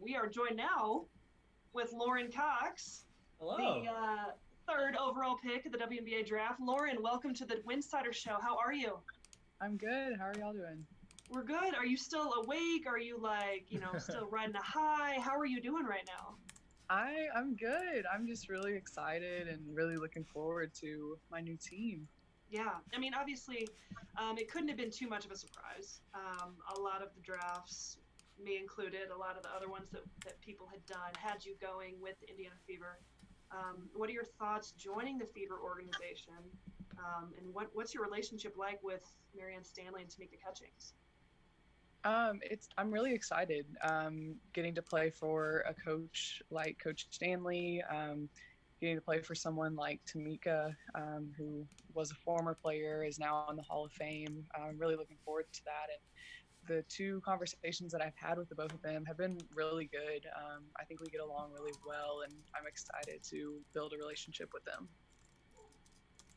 We are joined now with Lauren Cox, Hello. the third overall pick of the WNBA draft. Lauren, welcome to the Winsidr Show. How are you? I'm good. How are y'all doing? We're good. Are you still awake? Are you still riding a high? How are you doing right now? I'm good. I'm just really excited and really looking forward to my new team. Yeah, I mean, obviously, it couldn't have been too much of a surprise. A lot of the drafts, me included, a lot of the other ones that people had done, had you going with Indiana Fever. What are your thoughts joining the Fever organization? And what's your relationship like with Marianne Stanley and Tamika Catchings? I'm really excited. Getting to play for a coach like Coach Stanley, getting to play for someone like Tamika, who was a former player, is now in the Hall of Fame. I'm really looking forward to that. And the two conversations that I've had with the both of them have been really good. I think we get along really well, and I'm excited to build a relationship with them.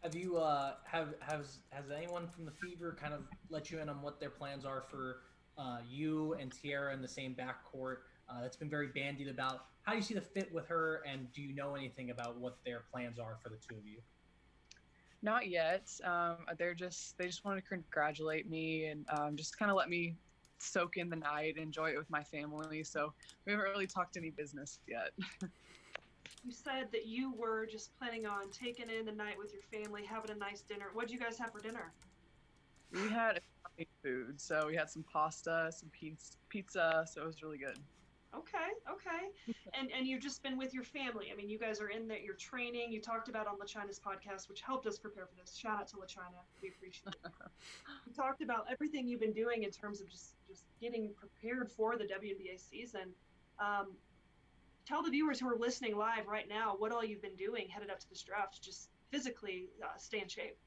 Have you has anyone from the Fever kind of let you in on what their plans are for you and Tiara in the same backcourt? That's been very bandied about. How do you see the fit with her, and do you know anything about what their plans are for the two of you? Not yet. They just wanted to congratulate me and just kind of let me soak in the night, enjoy it with my family. So we haven't really talked any business yet. You said that you were just planning on taking in the night with your family, having a nice dinner. What did you guys have for dinner? We had Italian food, so we had some pasta, some pizza, so it was really good. Okay. And you've just been with your family. I mean, you guys are in there, you're training. You talked about on LaChina's podcast, which helped us prepare for this. Shout out to LaChina. We appreciate it. You talked about everything you've been doing in terms of just getting prepared for the WNBA season. Tell the viewers who are listening live right now what all you've been doing headed up to this draft to just physically stay in shape.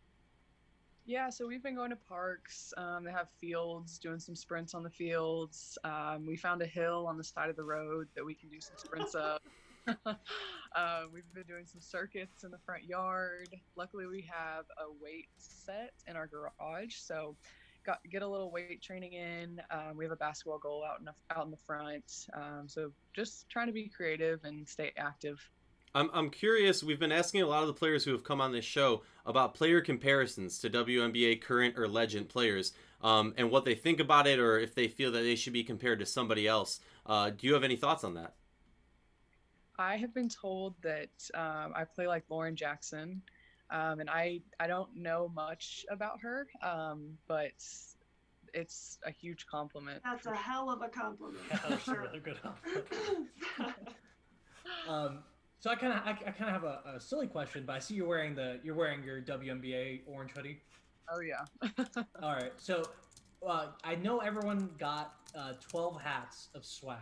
Yeah, so we've been going to parks. They have fields, doing some sprints on the fields. We found a hill on the side of the road that we can do some sprints up. We've been doing some circuits in the front yard. Luckily, we have a weight set in our garage, so get a little weight training in. We have a basketball goal out in the front. So just trying to be creative and stay active. I'm curious. We've been asking a lot of the players who have come on this show about player comparisons to WNBA current or legend players, and what they think about it, or if they feel that they should be compared to somebody else. Do you have any thoughts on that? I have been told that I play like Lauren Jackson, and I don't know much about her, but it's a huge compliment. That's a hell of a compliment. Yeah, that's a really good compliment. So I kind of have a silly question, but I see you're wearing your WNBA orange hoodie. Oh yeah. All right. So I know everyone got 12 hats of swag.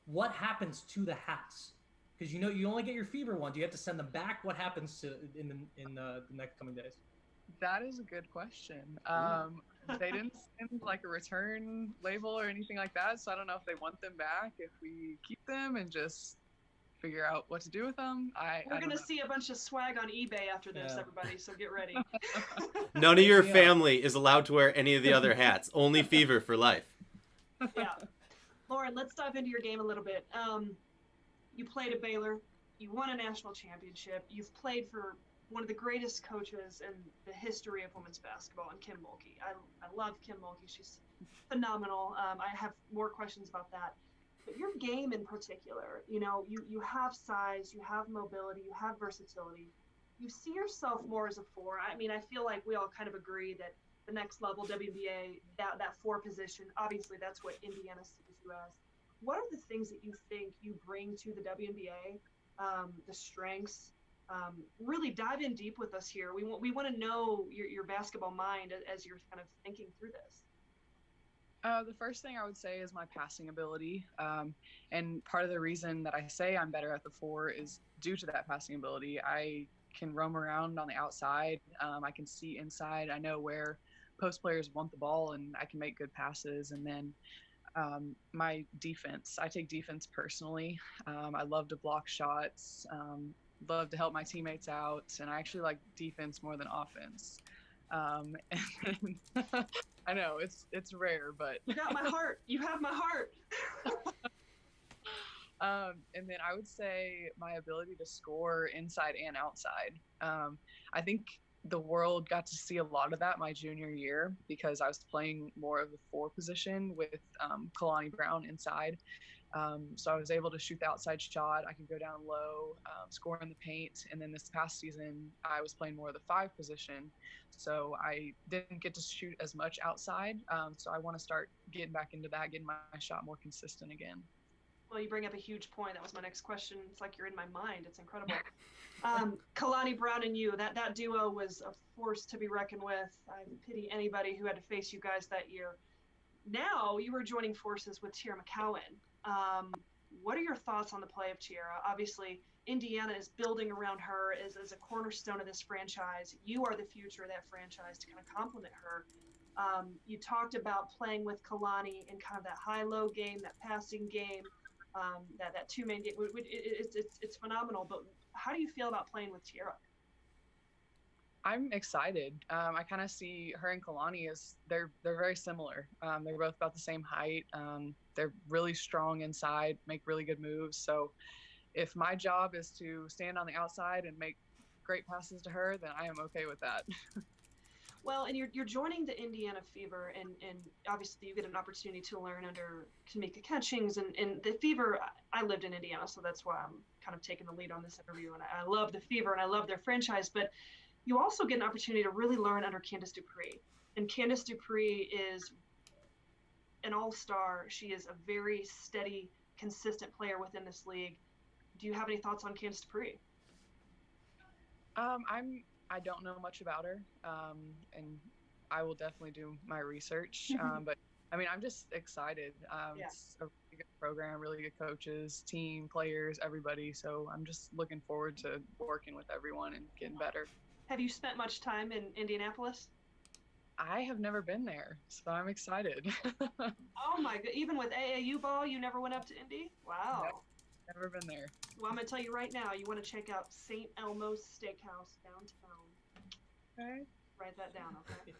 What happens to the hats? Because you only get your Fever one. Do you have to send them back? What happens to in the next coming days? That is a good question. They didn't send like a return label or anything like that, so I don't know if they want them back, if we keep them and just figure out what to do with them. We're going to see a bunch of swag on eBay after this, everybody, so get ready. None of your family is allowed to wear any of the other hats. Only Fever for life. Yeah. Lauren, let's dive into your game a little bit. You played at Baylor. You won a national championship. You've played for one of the greatest coaches in the history of women's basketball, and Kim Mulkey. I love Kim Mulkey. She's phenomenal. I have more questions about that. But your game in particular, you have size, you have mobility, you have versatility. You see yourself more as a four. I mean, I feel like we all kind of agree that the next level WNBA, that four position, obviously that's what Indiana sees you as. What are the things that you think you bring to the WNBA, the strengths? Really dive in deep with us here. We want to know your basketball mind as you're kind of thinking through this. The first thing I would say is my passing ability. And part of the reason that I say I'm better at the four is due to that passing ability. I can roam around on the outside. I can see inside. I know where post players want the ball, and I can make good passes. And then my defense, I take defense personally. I love to block shots, love to help my teammates out. And I actually like defense more than offense. And I know it's rare, but you got my heart. You have my heart. And then I would say my ability to score inside and outside. I think the world got to see a lot of that my junior year because I was playing more of the 4 position with Kalani Brown inside. So I was able to shoot the outside shot. I could go down low, score in the paint. And then this past season, I was playing more of the 5 position. So I didn't get to shoot as much outside. So I want to start getting back into that, getting my shot more consistent again. Well, you bring up a huge point. That was my next question. It's like you're in my mind. It's incredible. Kalani Brown and you, that duo was a force to be reckoned with. I pity anybody who had to face you guys that year. Now you are joining forces with Tierra McCowan. What are your thoughts on the play of Tierra? Obviously, Indiana is building around her as a cornerstone of this franchise. You are the future of that franchise to kind of complement her. You talked about playing with Kalani in kind of that high-low game, that passing game, that two-man game. It's phenomenal. But how do you feel about playing with Tierra? I'm excited. I kind of see her and Kalani as they're very similar. They're both about the same height. They're really strong inside, make really good moves. So if my job is to stand on the outside and make great passes to her, then I am okay with that. Well, and you're joining the Indiana Fever, and obviously you get an opportunity to learn under Kamika Catchings, and the Fever. I lived in Indiana, so that's why I'm kind of taking the lead on this interview, and I love the Fever, and I love their franchise, but you also get an opportunity to really learn under Candice Dupree. And Candice Dupree is an all-star. She is a very steady, consistent player within this league. Do you have any thoughts on Candice Dupree? I don't know much about her, and I will definitely do my research. But I mean, I'm just excited. It's a really good program, really good coaches, team, players, everybody. So I'm just looking forward to working with everyone and getting better. Have you spent much time in Indianapolis? I have never been there, so I'm excited. Oh my god! Even with AAU ball, you never went up to Indy? Wow. Never been there. Well, I'm gonna tell you right now. You want to check out St. Elmo's Steakhouse downtown. Okay. Write that down, okay?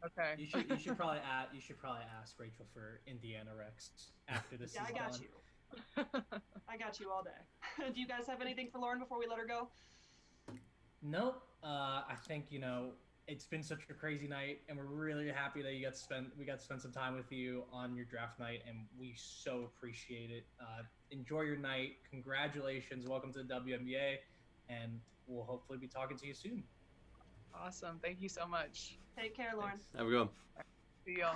Okay. You should probably ask Rachel for Indiana Rex after this is done. I got you. I got you all day. Do you guys have anything for Lauren before we let her go? Nope. I think it's been such a crazy night, and we're really happy that we got to spend some time with you on your draft night, and we so appreciate it. Enjoy your night. Congratulations. Welcome to the WNBA, and we'll hopefully be talking to you soon. Awesome. Thank you so much. Take care, Lauren. Have a good one. See y'all.